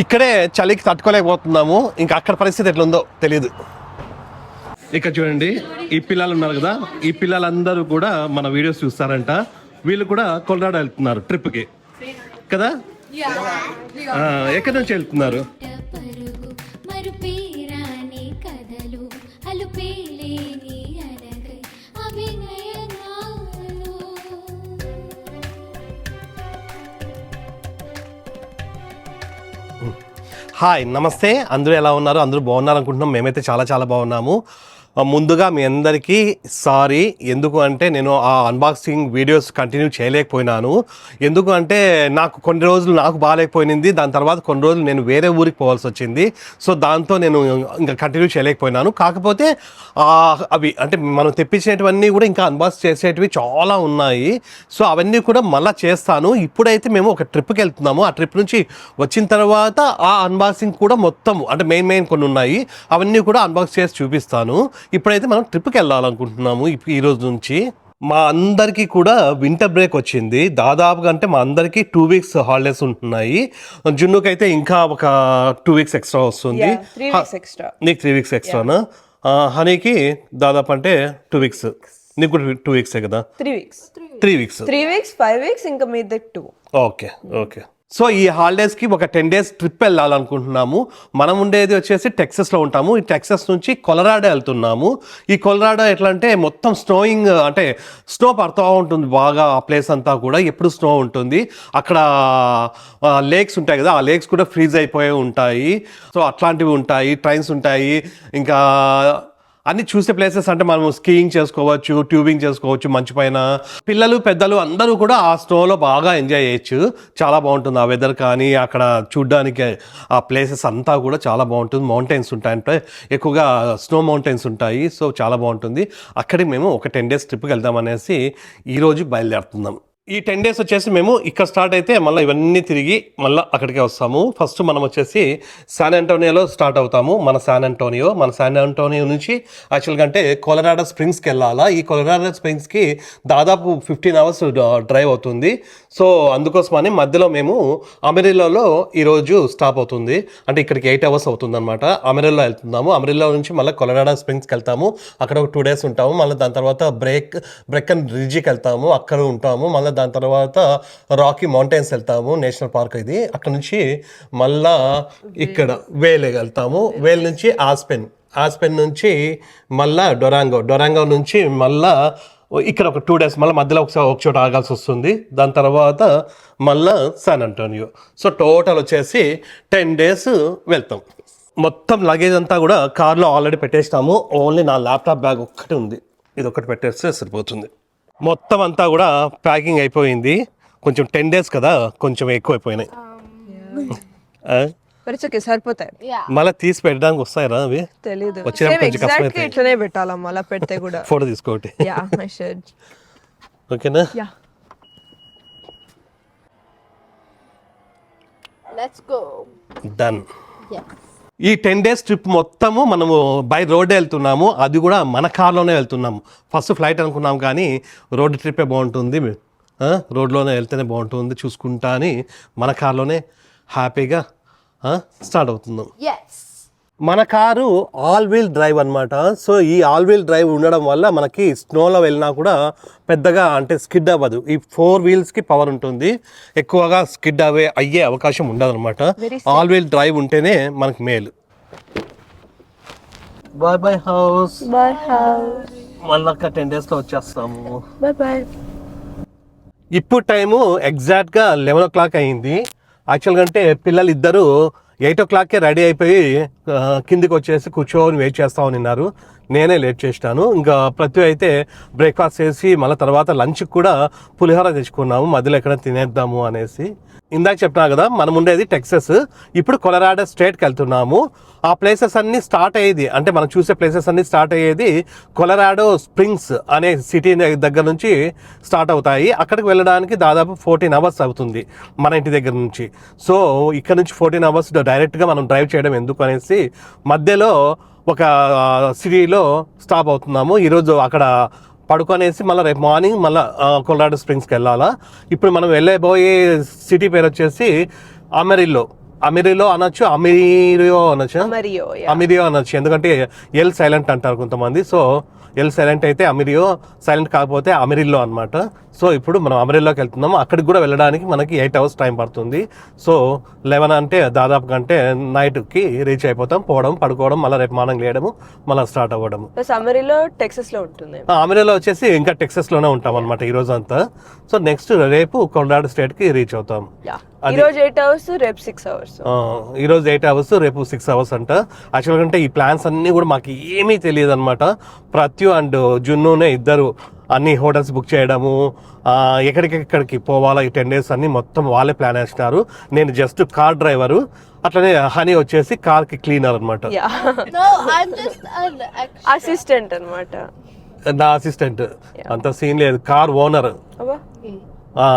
ఇక్కడే చలికి తట్టుకోలేకపోతున్నాము, ఇంకా అక్కడ పరిస్థితి ఎట్లుందో తెలియదు. ఇక్కడ చూడండి, ఈ పిల్లలు ఉన్నారు కదా, ఈ పిల్లలందరూ కూడా మన వీడియోస్ చూస్తారంట. వీళ్ళు కూడా కొలరాడో వెళ్తున్నారు ట్రిప్కి కదా. ఎక్కడి నుంచి వెళ్తున్నారు? హాయ్, నమస్తే. అందరూ ఎలా ఉన్నారు? అందరూ బాగున్నారు అనుకుంటున్నాం. మేమైతే చాలా చాలా బాగున్నాము. ముందుగా మీ అందరికీ సారీ. ఎందుకు అంటే నేను ఆ అన్బాక్సింగ్ వీడియోస్ కంటిన్యూ చేయలేకపోయినాను. ఎందుకు అంటే నాకు కొన్ని రోజులు నాకు బాగాలేకపోయింది, దాని తర్వాత కొన్ని రోజులు నేను వేరే ఊరికి పోవాల్సి వచ్చింది. సో దాంతో నేను ఇంకా కంటిన్యూ చేయలేకపోయినాను. కాకపోతే అవి అంటే మనం తెప్పించేటివన్నీ కూడా ఇంకా అన్బాక్స్ చేసేటివి చాలా ఉన్నాయి. సో అవన్నీ కూడా మళ్ళీ చేస్తాను. ఇప్పుడైతే మేము ఒక ట్రిప్కి వెళ్తున్నాము. ఆ ట్రిప్ నుంచి వచ్చిన తర్వాత ఆ అన్బాక్సింగ్ కూడా మొత్తం అంటే మెయిన్ కొన్ని ఉన్నాయి, అవన్నీ కూడా అన్బాక్స్ చేసి చూపిస్తాను. ఇప్పుడైతే మనం ట్రిప్కి వెళ్ళాలనుకుంటున్నాము. ఈరోజు నుంచి మా అందరికీ కూడా వింటర్ బ్రేక్ వచ్చింది. దాదాపుగా అంటే మా అందరికీ 2 weeks హాలిడేస్ ఉంటున్నాయి. జున్నుకి అయితే ఇంకా ఒక 2 weeks ఎక్స్ట్రా వస్తుంది. నీకు 3 weeks ఎక్స్ట్రానా? హనీకి దాదాపు అంటే 2 weeks. నీకు కూడా 2 weeks కదా? 3 weeks 5 weeks ఇంకా మీద 2. ఓకే. సో ఈ హాలిడేస్కి ఒక 10 days ట్రిప్ వెళ్ళాలనుకుంటున్నాము. మనం ఉండేది వచ్చేసి టెక్సస్లో ఉంటాము. ఈ టెక్సస్ నుంచి కొలరాడో వెళ్తున్నాము. ఈ కొలరాడో ఎట్లా అంటే మొత్తం స్నోయింగ్, అంటే స్నో పడుతూ ఉంటుంది బాగా. ఆ ప్లేస్ అంతా కూడా ఎప్పుడు స్నో ఉంటుంది. అక్కడ లేక్స్ ఉంటాయి కదా, ఆ లేక్స్ కూడా ఫ్రీజ్ అయిపోయి ఉంటాయి. సో అట్లాంటివి ఉంటాయి, ట్రైన్స్ ఉంటాయి, ఇంకా అన్ని చూసే ప్లేసెస్. అంటే మనం స్కీయింగ్ చేసుకోవచ్చు, ట్యూబింగ్ చేసుకోవచ్చు మంచు పైన. పిల్లలు పెద్దలు అందరూ కూడా ఆ స్నోలో బాగా ఎంజాయ్ చేయొచ్చు. చాలా బాగుంటుంది ఆ వెదర్ కానీ అక్కడ చూడ్డానికి ఆ ప్లేసెస్ అంతా కూడా చాలా బాగుంటుంది. మౌంటైన్స్ ఉంటాయి, అంటే ఎక్కువగా స్నో మౌంటైన్స్ ఉంటాయి. సో చాలా బాగుంటుంది. అక్కడికి మేము ఒక 10 days ట్రిప్కి వెళ్దామనేసి ఈరోజు బయలుదేరుతున్నాం. ఈ 10 days వచ్చేసి మేము ఇక్కడ స్టార్ట్ అయితే మళ్ళీ ఇవన్నీ తిరిగి మళ్ళీ అక్కడికే వస్తాము. ఫస్ట్ మనం వచ్చేసి శాన్ ఆంటోనియోలో స్టార్ట్ అవుతాము. మన శాన్ ఆంటోనియో నుంచి యాక్చువల్గా అంటే కొలరాడో స్ప్రింగ్స్కి వెళ్ళాలా. ఈ కొలరాడో స్ప్రింగ్స్కి దాదాపు 15 hours డ్రైవ్ అవుతుంది. సో అందుకోసమని మధ్యలో మేము అమెరిల్లోలో ఈరోజు స్టాప్ అవుతుంది. అంటే ఇక్కడికి 8 hours అవుతుంది అనమాట. అమెరిల్లో వెళ్తున్నాము. అమెరిల్లో నుంచి మళ్ళీ కొలరాడో స్ప్రింగ్స్కి వెళ్తాము. అక్కడ ఒక 2 days ఉంటాము. మళ్ళీ దాని తర్వాత బ్రెక్కన్ రిడ్జికి వెళ్తాము, అక్కడ ఉంటాము. మళ్ళీ దాని తర్వాత రాకీ మౌంటైన్స్ వెళ్తాము, నేషనల్ పార్క్ ఇది. అక్కడ నుంచి మళ్ళా ఇక్కడ వేల్ వెళ్తాము. వేల్ నుంచి ఆస్పెన్ నుంచి మళ్ళా డొరాంగో నుంచి మళ్ళా ఇక్కడ ఒక 2 days మళ్ళీ మధ్యలో ఒక చోట ఆగాల్సి వస్తుంది. దాని తర్వాత మళ్ళా శాన్ ఆంటోనియో. సో టోటల్ వచ్చేసి 10 days వెళ్తాం. మొత్తం లగేజ్ అంతా కూడా కార్లో ఆల్రెడీ పెట్టేస్తాము. ఓన్లీ నా ల్యాప్టాప్ బ్యాగ్ ఒక్కటి ఉంది, ఇది ఒక్కటి పెట్టేస్తే సరిపోతుంది. మొత్తం అంతా కూడా ప్యాకింగ్ అయిపోయింది. కొంచెం 10 days కదా, కొంచెం ఎక్కువ అయిపోయినాయి. సరిపోతాయి. మళ్ళీ తీసి పెట్టడానికి వస్తాయరా అవి? తెలీదు. ఇట్లనే పెట్టాలా మళ్ళీ పెడితే కూడా? ఫోటో తీసుకోటి. ఓకేనా? డన్. ఈ 10 days ట్రిప్ మొత్తము మనము బై రోడ్డే వెళ్తున్నాము. అది కూడా మన కార్లోనే వెళ్తున్నాము. ఫస్ట్ ఫ్లైట్ అనుకున్నాం కానీ రోడ్ ట్రిప్పే బాగుంటుంది, రోడ్లోనే వెళ్తేనే బాగుంటుంది చూసుకుంటా అని మన కార్లోనే హ్యాపీగా స్టార్ట్ అవుతున్నాం. మన కారు ఆల్ వీల్ డ్రైవ్ అనమాట. సో ఈ ఆల్ వీల్ డ్రైవ్ ఉండడం వల్ల మనకి స్నోలో వెళ్ళినా కూడా పెద్దగా అంటే స్కిడ్ అవ్వదు. ఈ 4 wheelsకి పవర్ ఉంటుంది, ఎక్కువగా స్కిడ్ అయ్యే అవకాశం ఉండదు అనమాట. ఆల్ వీల్ డ్రైవ్ ఉంటేనే మనకి మేలు. బాయ్ హౌస్. మళ్ళీ 10 daysలో వచ్చేస్తాము. ఇప్పుడు టైము ఎగ్జాక్ట్గా 11 o'clock అయింది. యాక్చువల్గా అంటే పిల్లలు ఇద్దరు 8 o'clockకే రెడీ అయిపోయి కిందికి వచ్చేసి కూర్చొని వెయిట్ చేస్తూ ఉన్నారు. నేనే లేట్ చేసినాను. ఇంకా ప్రతి అయితే బ్రేక్ఫాస్ట్ చేసి మళ్ళీ తర్వాత లంచ్కి కూడా పులిహోర తెచ్చుకున్నాము, మధ్యలో ఎక్కడ తినేద్దాము అనేసి. ఇందాక చెప్పినా కదా మనం ఉండేది టెక్సస్, ఇప్పుడు కొలరాడో స్టేట్కి వెళ్తున్నాము. ఆ ప్లేసెస్ అన్నీ స్టార్ట్ అయ్యేది, అంటే మనం చూసే ప్లేసెస్ అన్నీ స్టార్ట్ అయ్యేది కొలరాడో స్ప్రింగ్స్ అనే సిటీ దగ్గర నుంచి స్టార్ట్ అవుతాయి. అక్కడికి వెళ్ళడానికి దాదాపు 14 hours అవుతుంది మన ఇంటి దగ్గర నుంచి. సో ఇక్కడ నుంచి 14 hours డైరెక్ట్గా మనం డ్రైవ్ చేయడం ఎందుకు అనేసి మధ్యలో ఒక సిటీలో స్టాప్ అవుతున్నాము. ఈరోజు అక్కడ పడుకొనేసి మళ్ళీ రేపు మార్నింగ్ మళ్ళీ కొలరాడో స్ప్రింగ్స్కి వెళ్ళాలా. ఇప్పుడు మనం వెళ్ళబోయే సిటీ పేరు వచ్చేసి అమెరిల్లో. అమిరిలో అనొచ్చు, అమిరియో అనొచ్చు, మరియో అమిరియో అనొచ్చు. ఎందుకంటే ఎల్ సైలెంట్ అంటారు కొంతమంది. సో ఎల్ సైలెంట్ అయితే అమిరియో, సైలెంట్ కాకపోతే అమిరిల్లో అనమాట. సో ఇప్పుడు మనం అమిరిల్లోకి వెళ్తున్నాము. అక్కడికి కూడా వెళ్ళడానికి మనకి 8 hours టైం పడుతుంది. సో 11 అంటే దాదాపుగా అంటే నైట్కి రీచ్ అయిపోతాం. పోవడం, పడుకోవడం, మళ్ళీ రేపు మార్నింగ్ లేయడము, మళ్ళీ స్టార్ట్ అవ్వడము. సమరీలో టెక్సస్ లో ఉంటుంది. అమెరికాలో వచ్చేసి ఇంకా టెక్సస్లోనే ఉంటాం అనమాట ఈ రోజు అంతా. సో నెక్స్ట్ రేపు కొలరాడో స్టేట్కి రీచ్ అవుతాం. ఈ రోజు 8 hours, రేపు 6 hours. ఈ రోజు 8 hours, రేపు 6 hours అంట. యాక్చువల్గా అంటే ఈ ప్లాన్స్ అన్నీ కూడా మాకు ఏమీ తెలియదు అనమాట. ప్రత్యు అండ్ జున్నునే ఇద్దరు అన్ని హోటల్స్ బుక్ చేయడము, ఎక్కడికెక్కడికి పోవాలా ఈ 10 days అన్ని మొత్తం వాళ్ళే ప్లాన్ వేస్తున్నారు. నేను జస్ట్ కార్ డ్రైవరు, అట్లనే హనీ వచ్చేసి కార్కి క్లీనర్ అనమాట. No, I'm just an extra. Assistant అన్నమాట. నా అసిస్టెంట్. అంత సీన్ లేదు. కార్ ఓనర్ అబ్బా,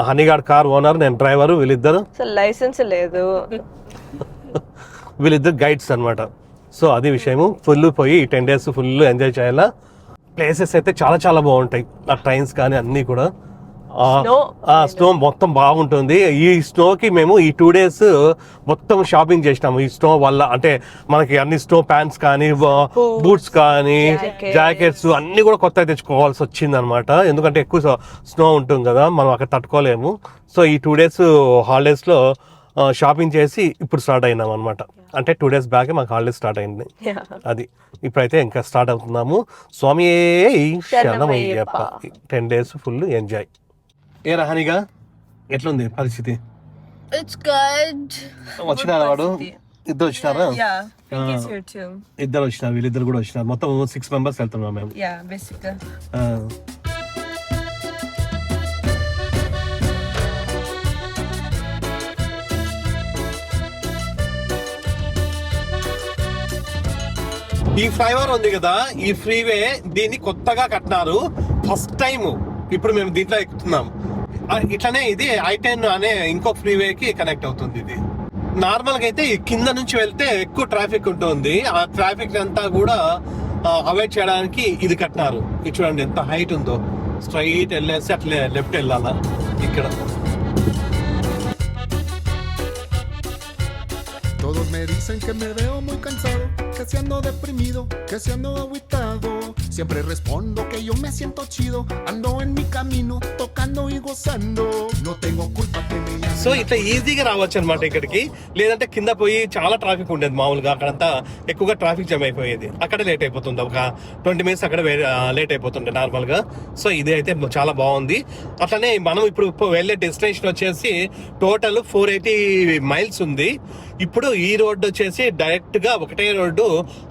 హనీగాడ్ కార్ ఓనర్, నేను డ్రైవరు. వీళ్ళిద్దరు అసలు లైసెన్స్ లేదు. వీళ్ళిద్దరు గైడ్స్ అనమాట. సో అది విషయము. ఫుల్ పోయి 10 days ఫుల్ ఎంజాయ్ చేయాలా. ప్లేసెస్ అయితే చాలా చాలా బాగుంటాయి. ఆ ట్రైన్స్ కానీ అన్నీ కూడా స్నో మొత్తం బాగుంటుంది. ఈ స్నోకి మేము ఈ 2 days మొత్తం షాపింగ్ చేసినాము. ఈ స్నో వల్ల అంటే మనకి అన్ని స్నో ప్యాంట్స్ కానీ, బూట్స్ కానీ, జాకెట్స్ అన్ని కూడా కొత్తగా తెచ్చుకోవాల్సి వచ్చింది అనమాట. ఎందుకంటే ఎక్కువ స్నో ఉంటుంది కదా, మనం అక్కడ తట్టుకోలేము. సో ఈ 2 days హాలిడేస్లో షాపింగ్ చేసి ఇప్పుడు స్టార్ట్ అయినాం అనమాట. అంటే 2 days బ్యాక్ మాకు హాలిడేస్ స్టార్ట్ అయింది. అది ఇప్పుడైతే ఇంకా స్టార్ట్ అవుతున్నాము. స్వామి శరణమయ్యప్ప. 10 days ఫుల్ ఎంజాయ్. ఏ రహానిగా ఎట్లుంది పరిస్థితి? It's good. వచ్చినారా వాడు? ఇద్దరు వచ్చినారా? Yeah, he's here too. ఇద్దరు వచ్చినారు, వీళ్ళిద్దరు కూడా వచ్చినారు. మొత్తం 6 members వెళ్తున్నాం మేము. Yeah, basically. ఈ ఫ్లైఓవర్ ఉంది కదా, ఈ ఫ్రీవే దీన్ని కొత్తగా కట్టినారు ఫస్ట్ టైం. ఇప్పుడు మేము దీంట్లో ఎక్కుతున్నాం. ఇట్లనే ఇది I-10 అనే ఇంకో ఫ్రీవేకి కనెక్ట్ అవుతుంది. ఇది నార్మల్ గా అయితే ఈ కింద నుంచి వెళ్తే ఎక్కువ ట్రాఫిక్ ఉంటుంది. ఆ ట్రాఫిక్ అంతా కూడా అవాయిడ్ చేయడానికి ఇది కట్టినారు. ఇది చూడండి ఎంత హైట్ ఉందో. స్ట్రైట్ వెళ్ళేసి అట్లే లెఫ్ట్ వెళ్ళాలా ఇక్కడ. Todos me dicen que me veo muy cansado, que si ando deprimido, que si ando agüitado. Siempre respondo que yo me siento chido, ando en mi camino, tocando y gozando. No tengo culpa que me llamen. So ఇట్లా ఈజీగా రావచ్చు అనమాట ఇక్కడికి. లేదంటే కింద పోయి చాలా traffic ఉండేది మామూలుగా. అక్కడంతా ఎక్కువగా ట్రాఫిక్ జామ్ అయిపోయేది. అక్కడ లేట్ అయిపోతుంది. ఒక 20 minutes అక్కడ లేట్ అయిపోతుండే నార్మల్ గా. సో ఇది అయితే చాలా బాగుంది. అట్లనే మనం ఇప్పుడు వెళ్ళే డెస్టినేషన్ వచ్చేసి టోటల్ 480 miles ఉంది. ఇప్పుడు ఈ రోడ్డు వచ్చేసి డైరెక్ట్ గా ఒకటే రోడ్డు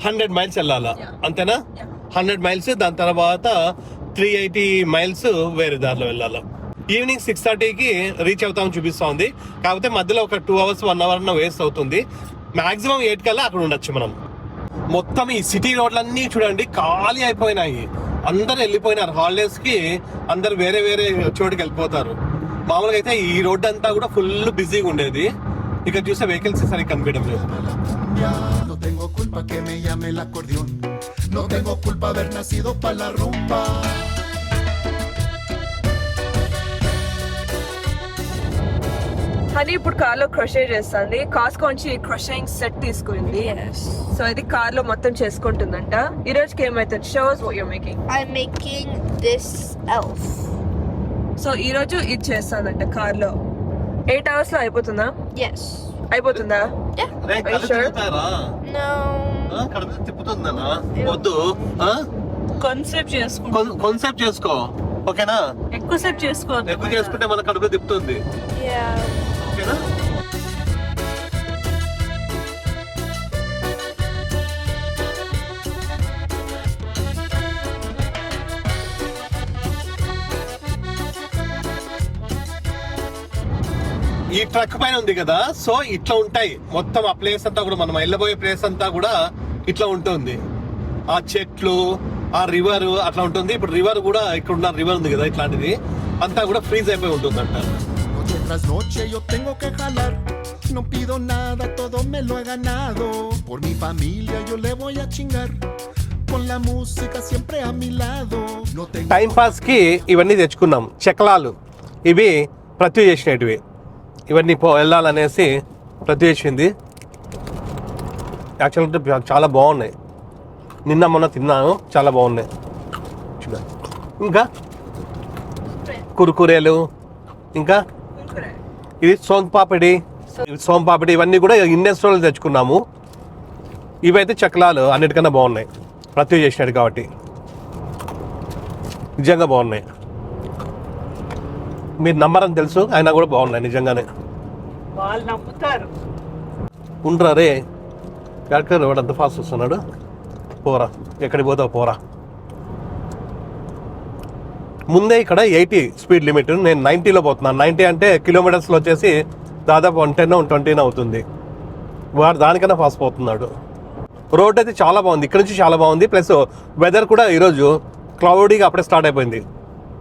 100 miles వెళ్ళాలా, అంతేనా? 100 miles. దాని తర్వాత 380 miles వేరే దారిలో వెళ్ళాలా. ఈవినింగ్ 6:30కి రీచ్ అవుతామని చూపిస్తా ఉంది. కాకపోతే మధ్యలో ఒక 2 hours 1 hour వేస్ట్ అవుతుంది. మాక్సిమం 8 కల్లా అక్కడ ఉండొచ్చు మనం. మొత్తం ఈ సిటీ రోడ్లన్నీ చూడండి ఖాళీ అయిపోయినాయి. అందరు వెళ్ళిపోయినారు హాలిడేస్ కి. అందరు వేరే వేరే చోటుకి వెళ్ళిపోతారు. మామూలుగా అయితే ఈ రోడ్డు అంతా కూడా ఫుల్ బిజీగా ఉండేది. ఇక్కడ చూస్తే వెహికల్స్ సరిగ్గా కనిపించడం లేదు. No tengo culpa que me llame el acordeón, no tengo culpa haber nacido pa' la rumba. Honey ఇప్పుడు కార్ లో క్రొషే చేస్తుంది. కాస్కో నుంచి క్రొషింగ్ సెట్ తీసుకుంది. సో ఇది కార్ లో మొత్తం చేసుకుంటుందంట. ఈ రోజుకి ఏమైతుంది? Shows what you making. I'm making this elf. So ఈ రోజు ఇది చేస్తానంట కార్ లో. 8 hours లో అయిపోతుందా? Yes. అయిపోతుందా? Yeah. No. కడుపు తిప్పుతుందన్నా. వద్దు, కాన్సెప్ట్ చేసుకో. ఓకేనా? ఎక్కువసేపు చేసుకో. ఎక్కువ చేసుకుంటే మన కడుపు తిప్పుతుంది. Yeah. ఓకేనా? ఈ ట్రక్ పైన ఉంది కదా, సో ఇట్లా ఉంటాయి మొత్తం. ఆ ప్లేస్ అంతా కూడా మనం వెళ్ళబోయే ప్లేస్ అంతా కూడా ఇట్లా ఉంటుంది. ఆ చెట్లు, ఆ రివర్ అట్లా ఉంటుంది. ఇప్పుడు రివర్ కూడా ఇక్కడ ఉన్న రివర్ ఉంది కదా, ఇట్లాంటిది అంతా కూడా ఫ్రీజ్ అయిపోయి ఉంటుందంట. Noche tras noche yo tengo que jalar, no pido nada, todo me lo he ganado. Por mi familia yo le voy a chingar, con la música siempre a mi lado. No tengo time pass కి ఇవన్నీ తెచ్చుకున్నాం. చక్రాలు ఇవి ప్రత్యు చేసినవి. ఇవన్నీ వెళ్ళాలనేసి ప్రతి చేసింది. యాక్చువల్గా చాలా బాగున్నాయి. నిన్న మొన్న తిన్నాను, చాలా బాగున్నాయి. చూడండి. ఇంకా కురుకురేలు, ఇంకా ఇది సోంపాపిడి, ఇవన్నీ కూడా ఇండియన్ స్టోర్లో తెచ్చుకున్నాము. ఇవైతే చక్రాలు అన్నిటికన్నా బాగున్నాయి, ప్రతి చేసినట్టు కాబట్టి నిజంగా బాగున్నాయి. మీరు నమ్మరని తెలుసు, అయినా కూడా బాగున్నాయి నిజంగానే. వాళ్ళు నమ్ముతారు. ఉండరా రే, ఎక్కడ వాడు అంత ఫాస్ట్ వస్తున్నాడు. పోరా, ఎక్కడికి పోతావు పోరా. ముందే ఇక్కడ 80 స్పీడ్ లిమిట్, నేను 90లో పోతున్నాను. 90 అంటే కిలోమీటర్స్లో వచ్చేసి దాదాపు 110-120 అవుతుంది. వాడు దానికన్నా ఫాస్ట్ పోతున్నాడు. రోడ్ అయితే చాలా బాగుంది, ఇక్కడ నుంచి చాలా బాగుంది. ప్లస్ వెదర్ కూడా ఈరోజు క్లౌడీగా అప్పుడే స్టార్ట్ అయిపోయింది.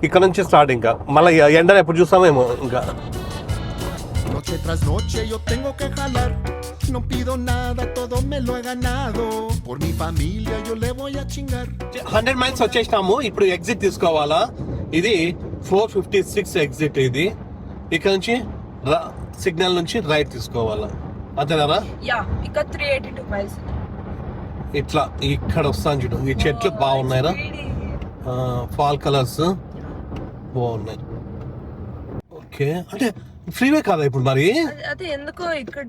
ఇక్కడ నుంచి స్టార్ట్, ఇంకా మళ్ళీ ఎండను ఎప్పుడు చూస్తామేమో. ఇంకా Noche tras noche yo tengo que jalar. No pido nada, todo me lo he ganado. Por mi familia yo le voy a chingar. 100 miles వచ్చేసినాము. ఇప్పుడు ఎగ్జిట్ తీసుకోవాలా. ఇది 456 ఎగ్జిట్. ఇది ఇక్కడ నుంచి సిగ్నల్ నుంచి రైట్ తీసుకోవాలా, అంతేనా? యా, ఇంకా 382 మైల్స్. ఇట్లా ఇక్కడ వస్తాను చూడు. ఈ చెట్లు బాగున్నాయిరా, ఫాల్ కలర్స్ బాగున్నాయి. ఓకే, అంటే ఫ్రీవే కాదా ఇప్పుడు మరి? అదే ఎందుకో ఇక్కడ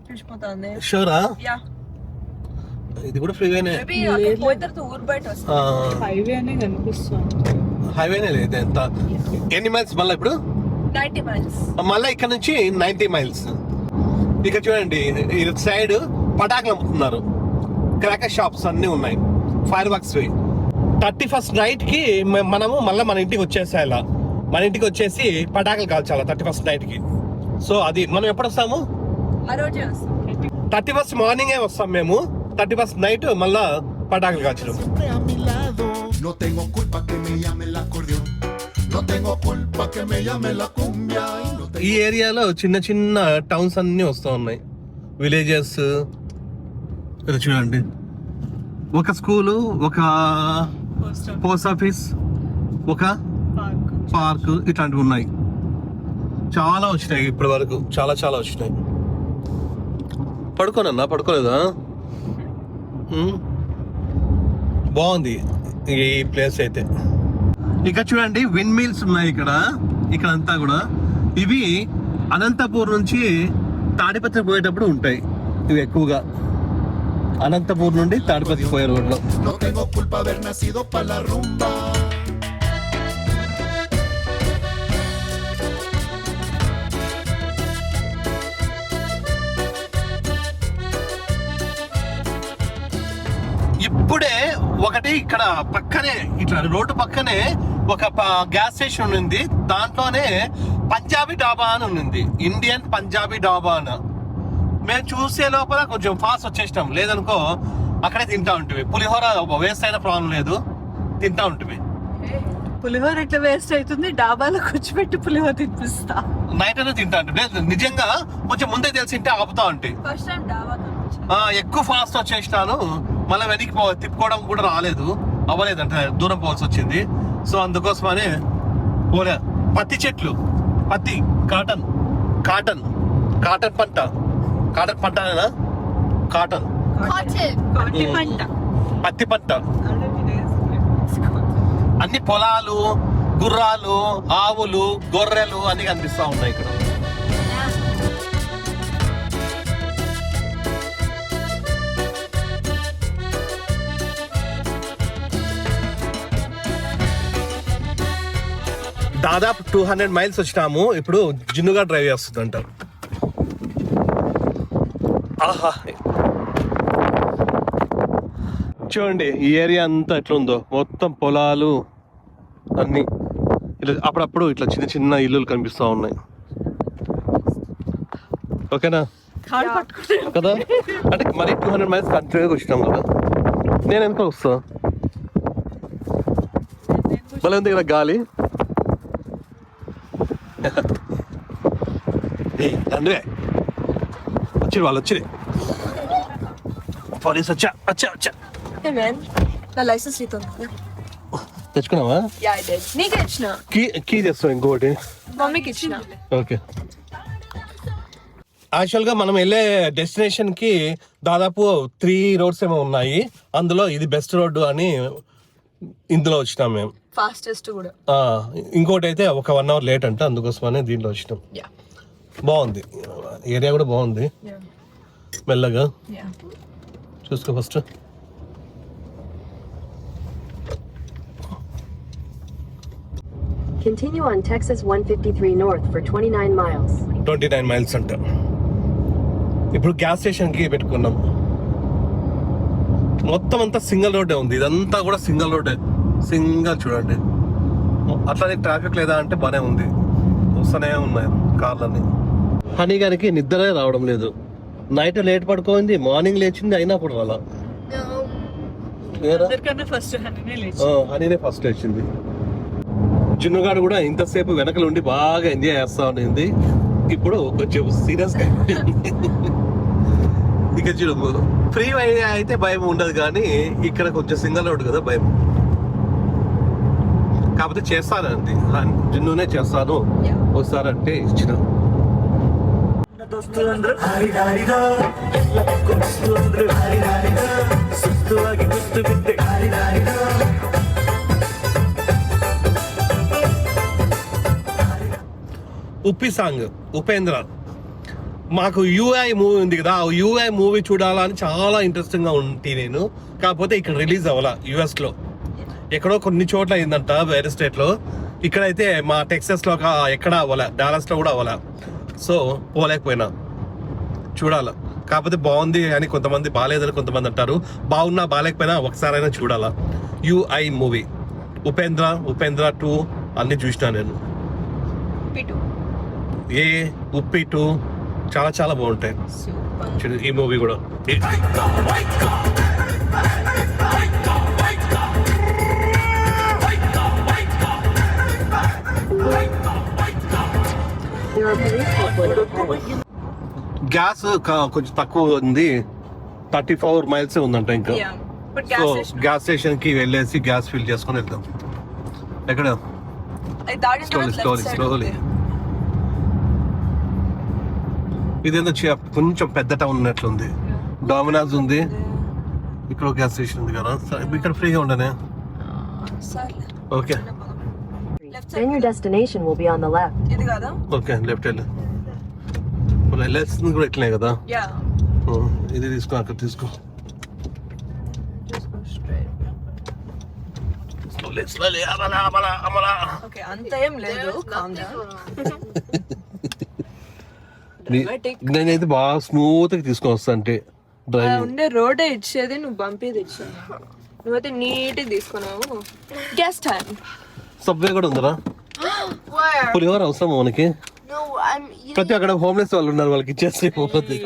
పిలిచిపోతుంది. షూరా? యా, ఇది కూడా ఫ్రీవేనే. మేబీ అక్కడ పోయిన తర్వాత ఊరు బయట వస్తుంది. హైవే అనే కనిపిస్తుంది. హైవేనే లేదు. ఎంత ఎన్ని మైల్స్ మళ్ళీ ఇప్పుడు? 90 మైల్స్. మళ్ళీ ఇక్కడ నుంచి 90 మైల్స్. ఇక్కడ చూడండి, ఇది సైడ్ పటాకులు అమ్ముతున్నారు, క్రాకర్ షాప్స్ అన్నీ ఉన్నాయి, ఫైర్ వర్క్స్. 31st నైట్ కి మనము మళ్ళీ మన ఇంటికి వచ్చేసేయాల. మన ఇంటికి వచ్చేసి పటాకులు కాల్చాలి 31st నైట్ కి. సో అది మనం ఎప్పుడు వస్తాము? ఆ రోజే వస్తాం. 31st మార్నింగే వస్తాం మేము. 31st నైట్ మళ్ళా పటాకులు కాల్చడం. Siempre a mi lado. No tengo culpa que me llame el acordeón. No tengo culpa que me llame la cumbia. Y no ఈ ఏరియాలో చిన్న చిన్న టౌన్స్ అన్ని వస్తూ ఉన్నాయి, విలేజెస్. ఇది చూడండి, ఒక స్కూలు, ఒక పోస్ట్ ఆఫీస్, ఒక పార్క్, ఇట్లాంటివి ఉన్నాయి. చాలా వచ్చినాయి ఇప్పటి వరకు, చాలా చాలా వచ్చినాయి. పడుకోనన్నా, పడుకోలేదా? బాగుంది ఈ ప్లేస్ అయితే. ఇక్కడ చూడండి, విండ్ మిల్స్ ఉన్నాయి ఇక్కడ అంతా కూడా. ఇవి అనంతపూర్ నుంచి తాడిపత్రి పోయేటప్పుడు ఉంటాయి. ఇవి ఎక్కువగా అనంతపూర్ నుండి తాడిపత్రి పోయే రోడ్లో. No tengo culpa haber nacido pa' la rumba. ఇప్పుడే ఒకటి ఇక్కడ పక్కనే, ఇట్లా రోడ్డు పక్కనే ఒక గ్యాస్ స్టేషన్ ఉంది. దాంట్లోనే పంజాబీ డాబా అని ఉంది, ఇండియన్ పంజాబీ డాబా అని. మేము చూసే లోపల కొంచెం ఫాస్ట్ వచ్చేసినాం. లేదనుకో అక్కడే తింటా ఉంటుంది. పులిహోర వేస్ట్ అయిన ప్రాబ్లం లేదు, తింటా ఉంటుంది. పులిహోర ఎట్లా వేస్ట్ అవుతుంది? డాబాలో కూర్చోబెట్టి పులిహోర తినిపిస్తా. నైట్ అయినా తింటా ఉంటుంది. నిజంగా కొంచెం ముందే తెలిసింటే ఆపుతా ఉంటాయి. ఫస్ట్ టైం డాబా ఎక్కువ ఫాస్ట్ వచ్చేసినాను. మళ్ళీ వెనక్కి తిప్పుకోవడం కూడా రాలేదు, అవ్వలేదంటే దూరం పోవాల్సి వచ్చింది. సో అందుకోసమనే పోలే. పత్తి చెట్లు, పత్తి, కాటన్ కాటన్ కాటన్ పంట, కాటన్ పంటనేనా? కాటన్, పత్తి పంట. అన్ని పొలాలు, గుర్రాలు, ఆవులు, గొర్రెలు అన్ని కనిపిస్తా ఉన్నాయి ఇక్కడ. దాదాపు 200 మైల్స్ వచ్చినాము. ఇప్పుడు జిన్నుగా డ్రైవ్ చేస్తుందంట. ఆహా, చూడండి ఈ ఏరియా అంతా ఎట్లుందో, మొత్తం పొలాలు అన్ని. ఇట్లా అప్పుడప్పుడు ఇట్లా చిన్న చిన్న ఇల్లులు కనిపిస్తూ ఉన్నాయి. ఓకేనా కదా? అంటే మరి 200 మైల్స్ కంటిన్యూగా వచ్చినాం కదా. నేను ఎంత వస్తా మళ్ళీ ఉంది కదా గాలి. రండి, వచ్చి వాళ్ళు వచ్చి పోలీస్ వచ్చా వచ్చా వచ్చా. నా లైసెన్స్ నీతో తెచ్చుకున్నావా? Yeah, I did. నీకే ఇచ్చిన. కీ తెస్తావు ఇంకోటి. మమ్మీకి ఇచ్చిన. ఓకే. యాక్చువల్గా మనం వెళ్ళే డెస్టినేషన్కి దాదాపు 3 రోడ్స్ ఏమో ఉన్నాయి. అందులో ఇది బెస్ట్ రోడ్డు అని ఇందులో వచ్చినాం మేము. ఫాస్టెస్ట్ కూడా. ఇంకోటి అయితే ఒక 1 hour లేట్ అంట, అందుకోసమనే దీంట్లో వచ్చినాం. బాగుంది, ఏరియా కూడా బాగుంది. మెల్లగా చూసుకో first. Continue on Texas 153 North for 29 miles. 29 miles అంట. ఇప్పుడు గ్యాస్ స్టేషన్కి పెట్టుకున్నాం. మొత్తం అంతా సింగిల్ రోడ్డే ఉంది, ఇదంతా కూడా సింగిల్ రోడ్డే. సింగిల్ చూడండి. అట్లానే ట్రాఫిక్ లేదా అంటే బానే ఉంది, వస్తూనే ఉన్నాయి కార్లన్నీ. హనీ గారికి నిద్రే రావడం లేదు. నైట్ లేట్ పడుకోంది, మార్నింగ్ లేచింది, అయినా కూడా రాలా. అందరికన్నా ఫస్ట్ హనీనే ఫస్ట్ లేచింది. చిన్నగాడు కూడా ఇంతసేపు వెనకలు ఉండి బాగా ఎంజాయ్ చేస్తా ఉండింది. ఇప్పుడు కొంచెం సీరియస్ గా ఇక చూడు, ఫ్రీ అయితే భయం ఉండదు, కానీ ఇక్కడ కొంచెం సింగల్ రోడ్ కదా భయం. కాకపోతే చేస్తానండి, జిన్నునే చేస్తాను వస్తారంటే ఇచ్చిన. ఉప్పి సాంగ్ ఉపేంద్ర. మాకు యూఐ మూవీ ఉంది కదా, ఆ యూఐ మూవీ చూడాలని చాలా ఇంట్రెస్టింగ్ గా ఉంటే నేను. కాకపోతే ఇక్కడ రిలీజ్ అవ్వాల, యుఎస్ లో ఎక్కడో కొన్ని చోట్ల అయిందంట, వేరే స్టేట్ లో. ఇక్కడైతే మా టెక్సస్ లో ఎక్కడ అవ్వాల, డాలస్ లో కూడా అవ్వాల. సో పోలేకపోయినా, చూడాల. కాకపోతే బాగుంది అని కొంతమంది, బాగాలేదని కొంతమంది అంటారు. బాగున్నా బాగాలేకపోయినా ఒకసారైనా చూడాలా. యూఐ మూవీ ఉపేంద్ర 2 అన్ని చూసినా నేను. ఉప్పి 2 చాలా చాలా బాగుంటాయి. చూడు ఈ మూవీ కూడా. గ్యాస్ కొంచెం తక్కువ ఉంది, 34 miles ఉందంట ఇంకా. సో గ్యాస్ స్టేషన్ కి వెళ్ళేసి గ్యాస్ ఫిల్ చేసుకొని వెళ్దాం. ఎక్కడ స్లోలీ. ఇదేందో కొంచెం పెద్ద టౌన్ ఉన్నట్లుంది. డామినాజ్ ఉంది, ఇక్కడ గ్యాస్ స్టేషన్ ఉంది కదా, ఇక్కడ ఫ్రీగా ఉండనే. Okay, Then your destination will be on the left. ఇది కదా. ఓకే లెఫ్ట్ వెళ్ళి వెళ్ళేస్తుంది కూడా ఇట్లనే కదా. ఇది తీసుకో, అక్కడ తీసుకో. ఓకే, అంత ఏం లేదు. Calm down. నేనైతే బాగా స్మూత్ గా తీసుకొని వస్తా అంటే డ్రైవింగ్. ఉండే రోడే ఇచ్చేది, నువ్వు పంపేది ఇచ్చేది. నువ్వైతే నీట్ తీసుకున్నావు. Gas time. సబ్వే కూడా ఉందరా? పులిహోర అవసరం మనకి. No, I'm eating. ప్రతి అక్కడ హోమ్లెస్ వాళ్ళు ఉన్నారు, వాళ్ళకి ఇచ్చేస్తే పోతుంది.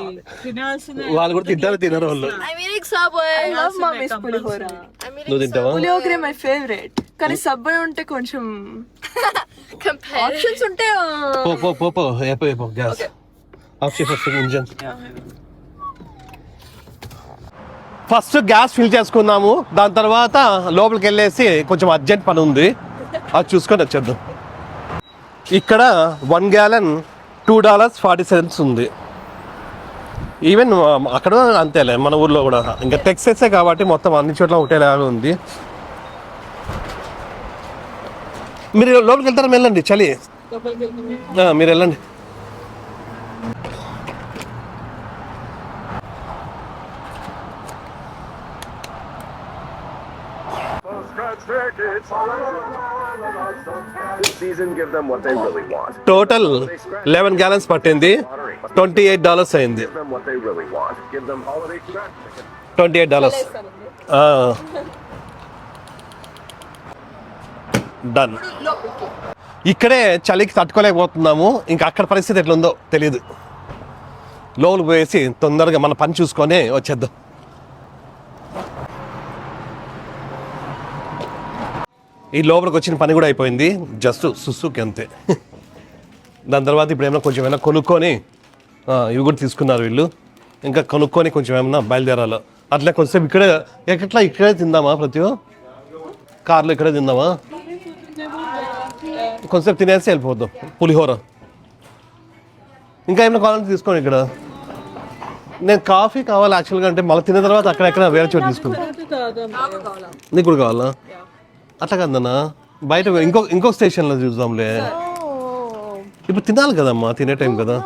వాళ్ళు కూడా తింటారు, తినరు వాళ్ళు. I'm eating Subway. I love mommy's pulihora. I'm నువ్వు eating తింటావా? పులిహోర మై ఫేవరెట్. కానీ సబ్వే ఉంటే కొంచెం competitive. ఆప్షన్స్ ఉంటే పో అయిపో గ్యాస్ ఆఫ్ చేసి ఇంజన్. ఫస్ట్ గ్యాస్ ఫిల్ చేసుకుందాము, దాని తర్వాత లోపలికి వెళ్ళేసి కొంచెం అర్జెంట్ పని ఉంది, అది చూసుకొని వచ్చేద్దాం. ఇక్కడ 1 gallon $2.40 ఉంది. ఈవెన్ అక్కడ అంతేలే, మన ఊర్లో కూడా. ఇంకా టెక్ససే కాబట్టి మొత్తం అన్ని చోట్ల ఒకటేలాగా ఉంది. మీరు లోపలికి వెళ్తారా? వెళ్ళండి, చలి. మీరు వెళ్ళండి. This season, give them what they really want. Total 11 gallons పట్టింది, $28 అయింది. Give them what they really want. Give them holiday scratch tickets. $28. Done. ఇక్కడే చలికి తట్టుకోలేకపోతున్నాము, ఇంకా అక్కడ పరిస్థితి ఎట్లుందో తెలియదు. లోపలికి పోయేసి తొందరగా మన పని చూసుకొని వచ్చేద్దాం. ఈ లోపలికి వచ్చిన పని కూడా అయిపోయింది, జస్ట్ సుసుకి అంతే. దాని తర్వాత ఇప్పుడు ఏమైనా కొంచెం ఏమైనా కొనుక్కొని, ఇవి కూడా తీసుకున్నారు వీళ్ళు, ఇంకా కొనుక్కొని కొంచెం ఏమైనా బయలుదేరాలి. అట్లా కొంచెం ఇక్కడే తిందామా? ప్రతి కార్లో ఇక్కడే తిందామా? కొంచెం తినేసి వెళ్ళిపోద్దాం. పులిహోర ఇంకా ఏమైనా కావాలంటే తీసుకోండి ఇక్కడ. నేను కాఫీ కావాలి యాక్చువల్గా, అంటే మళ్ళీ తిన్న తర్వాత అక్కడెక్కడ వేరే చోటు తీసుకుంటాను. నీకు కూడా కావాలా? అట్లా కదన్నా, బయట ఇంకో స్టేషన్లో చూద్దాంలే. ఇప్పుడు తినాలి కదమ్మా, తినే టైం కదా.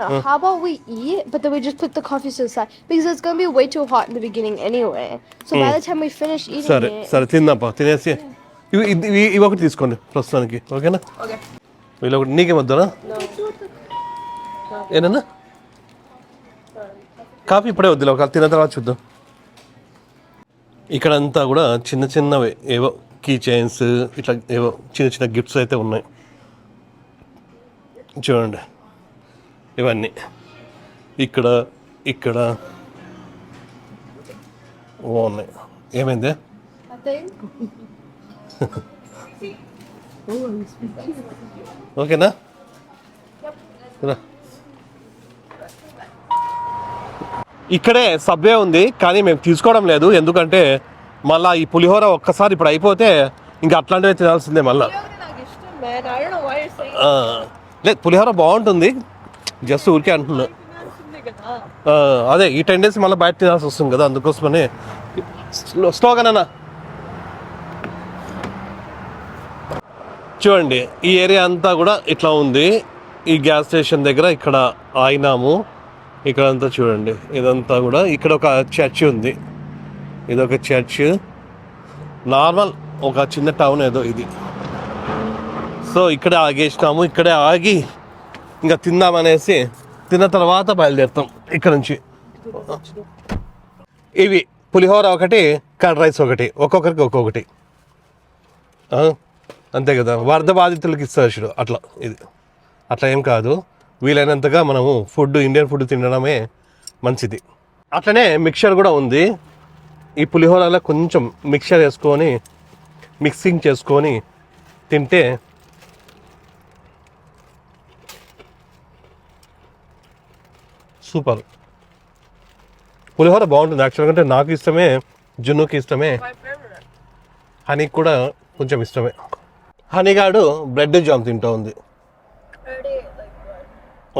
No. How about we eat, but then we just put the coffee to the side because it's gonna be way too hot in the beginning anyway. So by the time we finish eating సరే it, సరే తిందాంపా, తినేసి ఇవి ఒకటి తీసుకోండి ప్రస్తుతానికి, ఓకేనా? వీళ్ళు ఒకటి నీకేమొద్దునా? ఏనన్నా కాఫీ ఇప్పుడే వద్దులే, ఒక తిన్న తర్వాత చూద్దాం. ఇక్కడంతా కూడా చిన్న చిన్నవి ఏవో కీ చైన్స్, ఇట్లా ఏవో చిన్న చిన్న గిఫ్ట్స్ అయితే ఉన్నాయి చూడండి. ఇవన్నీ ఇక్కడ ఇక్కడ బాగున్నాయి. ఏమైంది? ఓకేనా? రా. ఇక్కడే సబ్వే ఉంది, కానీ మేము తీసుకోవడం లేదు. ఎందుకంటే మళ్ళీ ఈ పులిహోర ఒక్కసారి ఇప్పుడు అయిపోతే ఇంకా అట్లాంటివే తినాల్సిందే మళ్ళీ. లేదు, పులిహోర బాగుంటుంది, జస్ట్ ఊరికే అంటున్నా. అదే ఈ 10 days మళ్ళీ బయట తినాల్సి వస్తుంది కదా, అందుకోసమని. స్లోగానన్నా చూడండి, ఈ ఏరియా అంతా కూడా ఇట్లా ఉంది. ఈ గ్యాస్ స్టేషన్ దగ్గర ఇక్కడ ఆగినాము. ఇక్కడ అంతా చూడండి, ఇదంతా కూడా. ఇక్కడ ఒక చర్చ్ ఉంది, ఇదొక చర్చ్. నార్మల్ ఒక చిన్న టౌన్ ఏదో ఇది. సో ఇక్కడే ఆగేసినాము. ఇక్కడే ఆగి ఇంకా తిందామనేసి, తిన్న తర్వాత బయలుదేరుతాం ఇక్కడ నుంచి. ఇవి పులిహోర ఒకటి, కర్డ్ రైస్ ఒకటి, ఒక్కొక్కరికి ఒక్కొక్కటి. అంతే కదా, వరద బాధితులకి ఇస్తారు చూడు, అట్లా. ఇది అట్లా ఏం కాదు, వీలైనంతగా మనము ఇండియన్ ఫుడ్ తినడమే మంచిది. అట్లనే మిక్చర్ కూడా ఉంది. ఈ పులిహోరలో కొంచెం మిక్చర్ వేసుకొని మిక్సింగ్ చేసుకొని తింటే సూపర్. పులిహోర బాగుంటుంది యాక్చువల్గా. అంటే నాకు ఇష్టమే, జున్నుకి ఇష్టమే, హనీకి కూడా కొంచెం ఇష్టమే. హనీగాడు బ్రెడ్ జామ్ తింటూ ఉంది.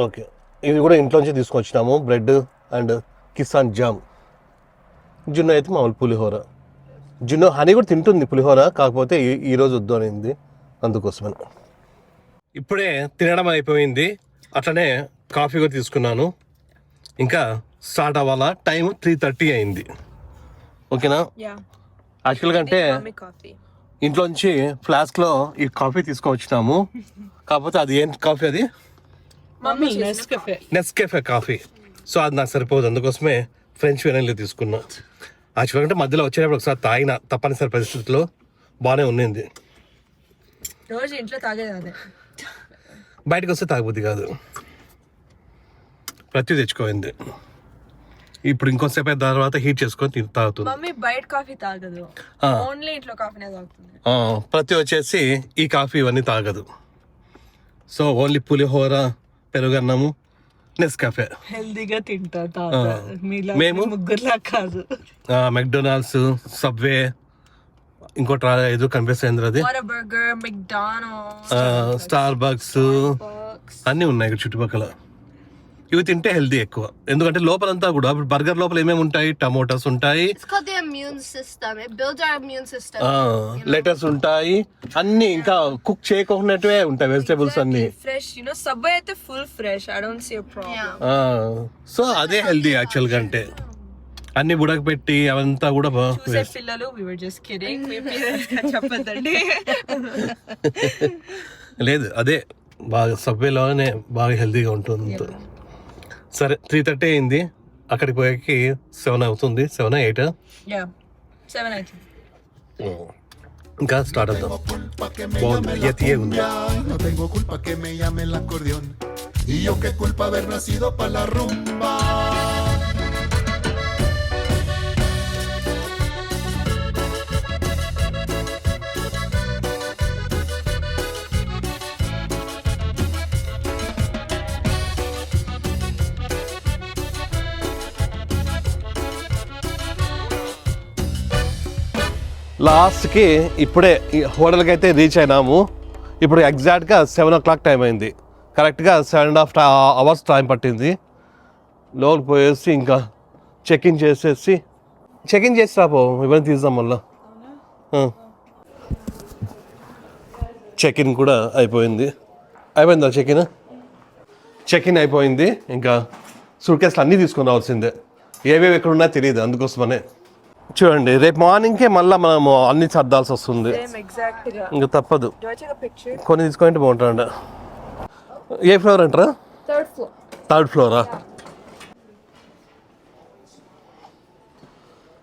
ఓకే, ఇవి కూడా ఇంట్లోంచి తీసుకొచ్చినాము, బ్రెడ్ అండ్ కిసాన్ జామ్. జున్ను అయితే మామూలు పులిహోర. హనీ కూడా తింటుంది పులిహోర, కాకపోతే ఈరోజు వద్దు అనింది, అందుకోసమని. ఇప్పుడే తినడం అయిపోయింది, అట్లనే కాఫీ కూడా తీసుకున్నాను. ఇంకా స్టార్ట్ అవ్వాలా, టైం 3:30 అయింది. ఓకేనా? యాక్చువల్గా అంటే ఇంట్లోంచి ఫ్లాస్క్లో ఈ కాఫీ తీసుకొచ్చినాము, కాకపోతే అది ఏం కాఫీ, అది నెస్కేఫే కాఫీ. సో అది నాకు సరిపోదు, అందుకోసమే ఫ్రెంచ్ వెనైల్ తీసుకున్నా. యాక్చువల్గా అంటే మధ్యలో వచ్చేటప్పుడు ఒకసారి తాగిన, తప్పనిసరి పరిస్థితుల్లో బాగానే ఉన్నింది. రోజు ఇంట్లో తాగేది అదే, బయటకు వస్తే తాగబుద్ది కాదు, ప్రతి తెచ్చుకోయింది. ఇప్పుడు ఇంకోసేపు అయిన తర్వాత హీట్ చేసుకొని తాగుతుంది. మమ్మీ బయట కాఫీ తాగదు, ఓన్లీ ఇంట్లో కాఫీనే తాగుతుంది. ప్రతి వచ్చేసి ఈ కాఫీ ఇవన్నీ తాగదు. సో ఓన్లీ పులిహోర, పెరుగన్నము, నెస్కాఫే. హెల్దీగా తింటా మేము ముగ్గురులా కాదు. మెక్డొనాల్డ్స్, సబ్వే, ఇంకోటి ఏదో కనిపిస్తుంది, అది బర్గర్, మెక్డానల్డ్స్, స్టార్ బక్స్ అన్నీ ఉన్నాయి ఇక్కడ చుట్టుపక్కల. ఇవి తింటే హెల్దీ ఎక్కువ, ఎందుకంటే లోపలంతా కూడా బర్గర్ లోపల ఏమేమి ఉంటాయి, టమోటాస్ ఉంటాయి, it's called the immune system. It builds our immune system. Letters ఉంటాయి, అన్ని ఇంకా కుక్ చేయకున్నట్టువే ఉంటాయి వెజిటేబుల్స్ అన్ని. ఫ్రెష్, సబ్వే అయితే full fresh. I don't see a problem. So అదే హెల్దీ యాక్చువల్ గా. అంటే అన్ని ఉడకపెట్టి అవంతా కూడా చూసే పిల్లలు, we were just kidding, me parents గా చెప్పొద్దండి. లేదు, అదే బాగా సబ్వేలోనే బాగా హెల్దీగా ఉంటుంది. సరే 3:30 అయింది, అక్కడికి పోయాకి 7 అవుతుంది, 7, 8. Yeah, 7 అయితే ఇంకా స్టార్ట్ అవుతాం. బాగుంది, యతియే ఉంది. No tengo culpa que me llame el acordeón. Y yo qué culpa haber nacido pa' la rumba. లాస్ట్కి ఇప్పుడే ఈ హోటల్కి అయితే రీచ్ అయినాము. ఇప్పుడు ఎగ్జాక్ట్గా 7 o'clock టైం అయింది. కరెక్ట్గా 7.5 hours టైం పట్టింది. లోపలికి పోయేసి ఇంకా చెక్ ఇన్ చేసేసి చేసి రాపో ఇవన్నీ తీద్దాం మళ్ళా చెక్ ఇన్ కూడా అయిపోయిందా చెక్ ఇన్ అయిపోయింది. ఇంకా సూట్ కేసులు అన్నీ తీసుకొని రావాల్సిందే, ఏవేవి ఎక్కడ ఉన్నాయో తెలియదు, అందుకోసమనే. చూడండి రేపు మార్నింగ్కే మళ్ళీ మనము అన్ని సర్దాల్సి వస్తుంది, ఎగ్జాక్ట్ గా. ఇంకా తప్పదు. Do I take a picture? కొన్ని తీసుకుంటే బాగుంటాడు. ఏ ఫ్లోర్ అంటారా? 3rd floor. 3rd flora?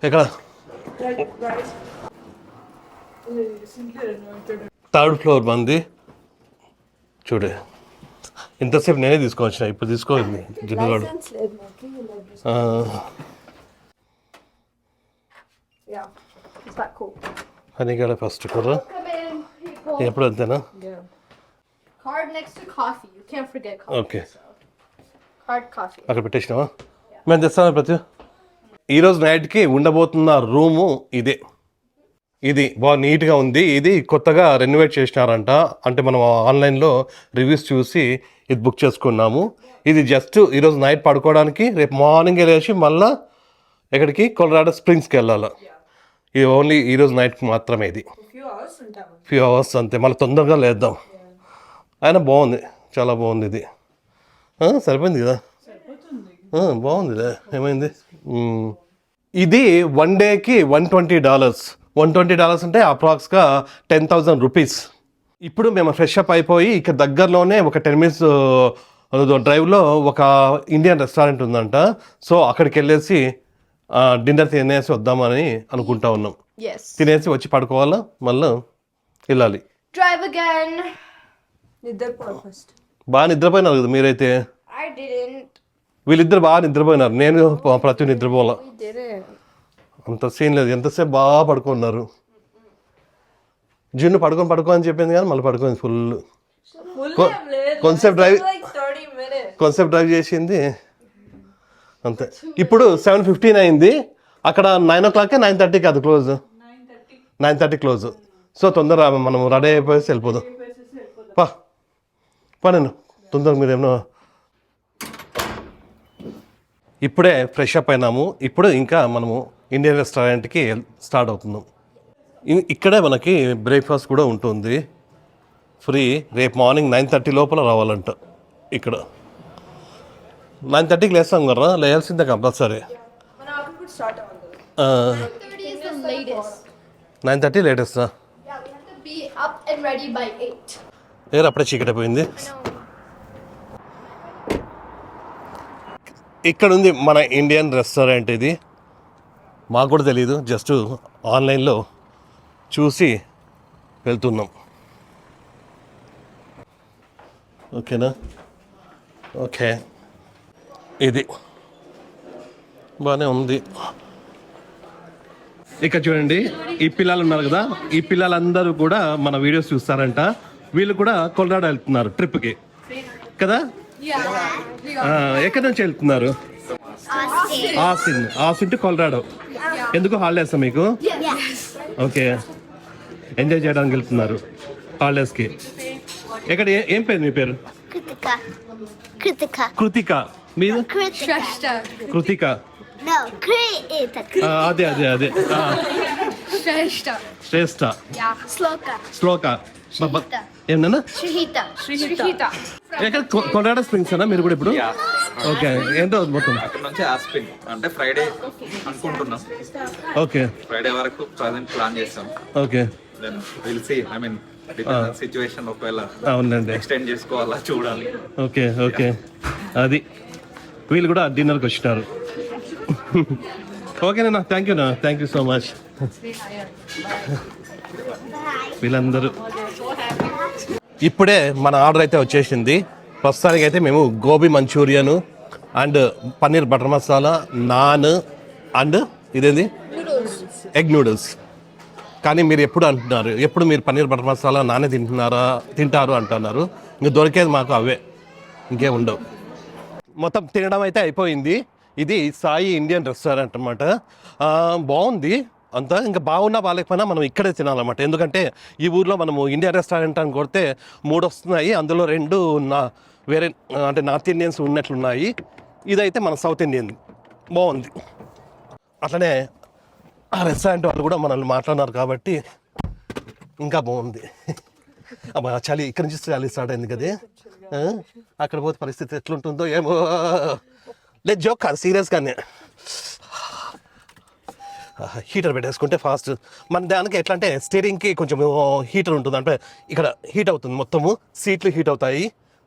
ఎక్కడ? 3rd ఫ్లోర్ మంది. చూడే ఇంతసేపు నేనే తీసుకొచ్చిన, ఇప్పుడు తీసుకోండి జిన్నుగాడు. Yeah. Is that cool? అని ఇక్కడ ఫస్ట్ కదా Come in, people. ఎప్పుడు అంతేనా? Card next to coffee. You can't forget coffee. Okay, Card coffee. అక్కడ పెట్టేసినావా? మేము తెస్తాను ప్రతి. ఈరోజు నైట్కి ఉండబోతున్న రూము ఇది బాగా నీట్గా ఉంది. ఇది కొత్తగా రెనోవేట్ చేసినారంట, అంటే మనం ఆన్లైన్లో రివ్యూస్ చూసి ఇది బుక్ చేసుకున్నాము. ఇది జస్ట్ ఈరోజు నైట్ పడుకోవడానికి, రేపు మార్నింగ్ వెళ్ళేసి మళ్ళీ ఎక్కడికి కొలరాడో స్ప్రింగ్స్కి వెళ్ళాలి. ఇది ఓన్లీ ఈరోజు నైట్కి మాత్రమే, ఇది ఫ్యూ అవర్స్ అంతే, మళ్ళీ తొందరగా లేద్దాం. అయినా బాగుంది, చాలా బాగుంది ఇది. సరిపోయింది కదా, బాగుంది ఇదే. ఏమైంది? ఇది 1 డేకి $120. $120 అంటే అప్రాక్స్గా 10,000 రూపీస్. ఇప్పుడు మేము ఫ్రెష్ అప్ అయిపోయి ఇక్కడ దగ్గరలోనే ఒక 10 minutes డ్రైవ్లో ఒక ఇండియన్ రెస్టారెంట్ ఉందంట. సో అక్కడికి వెళ్ళేసి డిన్నర్ తినేసి వద్దామని అనుకుంటా ఉన్నాం. Yes. తినేసి వచ్చి పడుకోవాలా, మళ్ళీ వెళ్ళాలి. Drive again. నిద్రపోవాలి ఫస్ట్. బాగా నిద్రపోయినారు కదా మీరైతే. I didn't. వీళ్ళిద్దరు బాగా నిద్రపోయినారు, నేను ప్రతి నిద్రపోవాలా. We didn't. అంత సీన్ లేదు, ఎంతసేపు బాగా పడుకున్నారు. జిన్ను పడుకో అని చెప్పింది కానీ మళ్ళీ పడుకుంది ఫుల్. కొంతసేపు డ్రైవ్ చేసింది అంతే. ఇప్పుడు 7:15 అయింది, అక్కడ 9 o'clock 9:30 అది క్లోజ్. 9:30 క్లోజ్. సో తొందర మనం రెడీ అయిపోయేసి వెళ్ళిపోదాం. నేను తొందరగా మీరేమో. ఇప్పుడే ఫ్రెష్ అప్ అయినాము, ఇప్పుడు ఇంకా మనము ఇండియన్ రెస్టారెంట్కి స్టార్ట్ అవుతున్నాం. ఇక్కడే మనకి బ్రేక్ఫాస్ట్ కూడా ఉంటుంది ఫ్రీ. రేపు మార్నింగ్ 9:30 లోపల రావాలంట. ఇక్కడ 9:30కి లేస్తాం కదా, లేయాల్సిందే compulsory. 9:30 is the latest. 9:30 latest. Yeah, we have to be up and ready by 8. అప్పుడే చీకటి అయిపోయింది. ఇక్కడ ఉంది మన ఇండియన్ రెస్టారెంట్. ఇది మాకు కూడా తెలీదు, జస్ట్ ఆన్లైన్లో చూసి వెళ్తున్నాం. ఓకేనా? ఓకే, ఇది బాగానే ఉంది. ఇక్కడ చూడండి, ఈ పిల్లలు ఉన్నారు కదా, ఈ పిల్లలందరూ కూడా మన వీడియోస్ చూస్తారంట. వీళ్ళు కూడా కొలరాడో వెళ్తున్నారు ట్రిప్కి కదా. ఎక్కడి నుంచి వెళ్తున్నారు? Austin to Colorado. ఎందుకు హాలిడేస్ మీకు? ఓకే, ఎంజాయ్ చేయడానికి వెళ్తున్నారు హాలిడేస్కి. ఎక్కడ ఏం పేరు మీ పేరు? కృతిక. మీరు? కృతిక. అదే శ్రేష్ఠ. శ్లోక. ఏమన్నా ఎక్కడ? కొలరాడో స్ప్రింగ్స్ అన్నా మీరు కూడా ఇప్పుడు? ఓకే, ఏంటో మొత్తం అక్కడ నుంచి ఆస్పిన్ అంటే ఫ్రైడే అనుకుంటున్నాం. ఓకే, ఫ్రైడే వరకు ప్రజెంట్ ప్లాన్ చేస్తాం. Okay, then will see. I mean situation ఒకవేళ అవునండి, ఎక్స్టెండ్ చేసుకోవాలా చూడాలి. ఓకే. అది వీళ్ళు కూడా డిన్నర్కి వచ్చినారు. ఓకేనా? Thank you so much. వీళ్ళందరూ ఇప్పుడే మన ఆర్డర్ అయితే వచ్చేసింది. ప్రస్తుతానికి అయితే మేము gobi Manchurian and paneer butter masala, non and ఇదేంది ఎగ్ నూడిల్స్. కానీ మీరు ఎప్పుడు మీరు పన్నీర్ బటర్ మసాలా నానే తింటారు అంటున్నారు. ఇంక దొరికేది మాకు అవే, ఇంకేం ఉండవు. మొత్తం తినడం అయితే అయిపోయింది. ఇది సాయి ఇండియన్ రెస్టారెంట్ అనమాట. బాగుంది అంతా. ఇంకా బాగున్నా బాగాలేకపోయినా మనం ఇక్కడే తినాలన్నమాట. ఎందుకంటే ఈ ఊర్లో మనము ఇండియన్ రెస్టారెంట్ అని కొడితే 3 వస్తున్నాయి, అందులో 2 వేరే అంటే నార్త్ ఇండియన్స్ ఉన్నట్లున్నాయి. ఇదైతే మన సౌత్ ఇండియన్ బాగుంది. అట్లనే ఆ రెస్టారెంట్ వాళ్ళు కూడా మనల్ని మాట్లాడినారు కాబట్టి ఇంకా బాగుంది. అబ్బా చలి ఇక్కడ నుంచి చలి స్టార్ట్ అయింది కదా, అక్కడ పోతే పరిస్థితి ఎట్లుంటుందో ఏమో. లేదు జోక్ కాదు, సీరియస్గానే. హీటర్ పెట్టేసుకుంటే ఫాస్ట్ మన దానికి ఎట్లా అంటే స్టీరింగ్కి కొంచెం హీటర్ ఉంటుంది, అంటే ఇక్కడ హీట్ అవుతుంది మొత్తము, సీట్లు హీట్ అవుతాయి.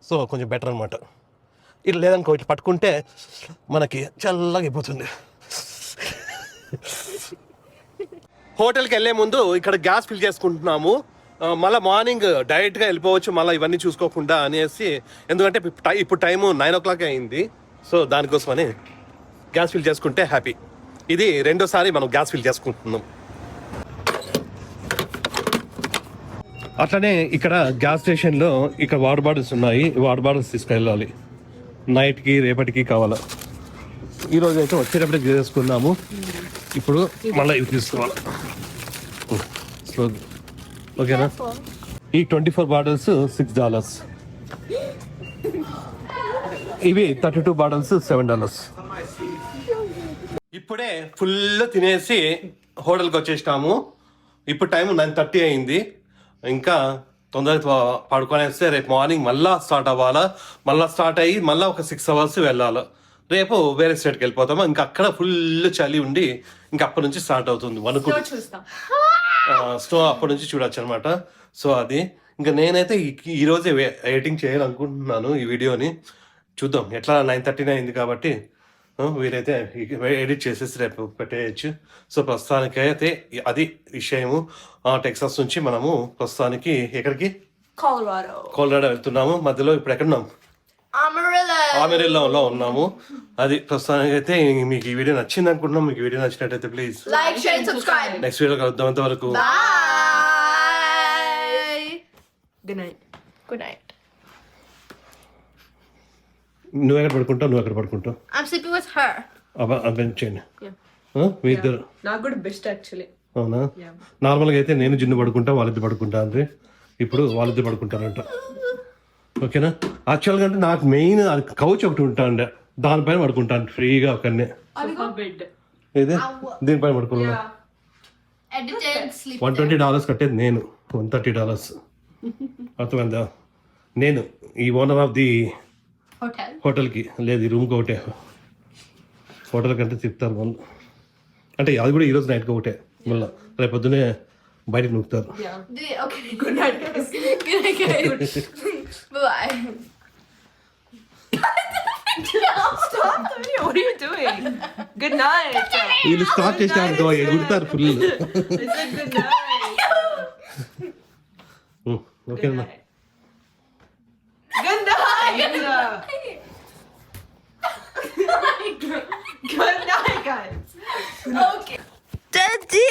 సో కొంచెం బెటర్ అనమాట. ఇట్లా లేదనుకో, ఇట్లా పట్టుకుంటే మనకి చల్లగా అయిపోతుంది. హోటల్కి వెళ్ళే ముందు ఇక్కడ గ్యాస్ ఫిల్ చేసుకుంటున్నాము. మళ్ళీ మార్నింగ్ డైరెక్ట్గా వెళ్ళిపోవచ్చు మళ్ళీ ఇవన్నీ చూసుకోకుండా అనేసి, ఎందుకంటే ఇప్పుడు టైము 9 o'clock అయింది. సో దానికోసమని గ్యాస్ ఫిల్ చేసుకుంటే హ్యాపీ. ఇది రెండోసారి మనం గ్యాస్ ఫిల్ చేసుకుంటున్నాం. అట్లనే ఇక్కడ గ్యాస్ స్టేషన్లో ఇక్కడ వాటర్ బాటిల్స్ ఉన్నాయి. వాటర్ బాటిల్స్ తీసుకెళ్ళాలి, నైట్కి రేపటికి కావాలా. ఈరోజు అయితే వచ్చేటప్పుడే చేసుకున్నాము, ఇప్పుడు మళ్ళీ ఇవి తీసుకోవాలి. స్లో, ఓకేనా? ఈ 24 బాటిల్స్ $6, ఇవి 32 బాటిల్స్ $7. ఇప్పుడే ఫుల్ తినేసి హోటల్కి వచ్చేసినాము. ఇప్పుడు టైం 9:30 అయింది. ఇంకా తొందరగా పడుకొనేస్తే రేపు మార్నింగ్ మళ్ళీ స్టార్ట్ అవ్వాలా. మళ్ళీ స్టార్ట్ అయ్యి మళ్ళీ ఒక 6 hours వెళ్ళాలి. రేపు వేరే స్టేట్కి వెళ్ళిపోతాము. ఇంకా అక్కడ ఫుల్ చలి ఉండి ఇంకా అప్పటి నుంచి స్టార్ట్ అవుతుంది వణుకు. స్టో అప్పటి నుంచి చూడొచ్చు అనమాట. సో అది ఇంకా నేనైతే ఈరోజే ఎడిటింగ్ చేయాలనుకుంటున్నాను ఈ వీడియోని. చూద్దాం ఎట్లా. 9:30 అయింది కాబట్టి వీరైతే ఎడిట్ చేసేసి రేపు పెట్టేయచ్చు. సో ప్రస్తుతానికి అయితే అది విషయము. టెక్సాస్ నుంచి మనము ప్రస్తుతానికి ఎక్కడికి, కోలరాడో వెళ్తున్నాము. మధ్యలో ఇప్పుడు ఎక్కడున్నాం, ఆమెరిల్లాలో ఉన్నాము. అది ప్రస్తుతానికి అయితే. మీకు ఈ వీడియో నచ్చింది అనుకుంటున్నాం. మీకు ఈ వీడియో నచ్చినట్టయితే please Like, share, and subscribe. Next video కలుద్దాం. అంతవరకు Bye. Good night. Good night. నువ్వు ఎక్కడ పడుకుంటావు, నువ్వు ఎక్కడ పడుకుంటావు? I'm sleeping with her. చేయండి మీ ఇద్దరు. నాకు కూడా బెస్ట్ యాక్చువల్లీ. అవునా? నార్మల్గా అయితే నేను జిన్ను పడుకుంటా, వాళ్ళిద్దరు పడుకుంటా అంటే ఇప్పుడు వాళ్ళిద్దరు పడుకుంటారంట. ఓకేనా? యాక్చువల్గా అంటే నాకు మెయిన్ కౌచ్ ఒకటి ఉంటాండే, దానిపైన పడుకుంటాను ఫ్రీగా ఒకనే. ఏదే దీనిపైన పడుకున్నా. Edited sleep. $120 కట్టేది నేను, $130 అర్థమైందా? నేను ఈ ఓనర్ ఆఫ్ ది Hotel. హోటల్కి లేదు, ఈ రూమ్కి ఒకటే. హోటల్ కంటే తిప్పుతారు వాళ్ళు, అంటే అది కూడా ఈరోజు నైట్కి ఒకటే. మళ్ళీ రేపు పొద్దునే బయటకు నూకుతారు. Okay. Good night, guys. Good night, guys. Bye. Stop! What are you doing? Good night. వీళ్ళు స్టార్ట్ చేసినారు ఎగురుతారు full. I said good night. ఓకేనా? Good night. Good night, guys. Okay. Daddy.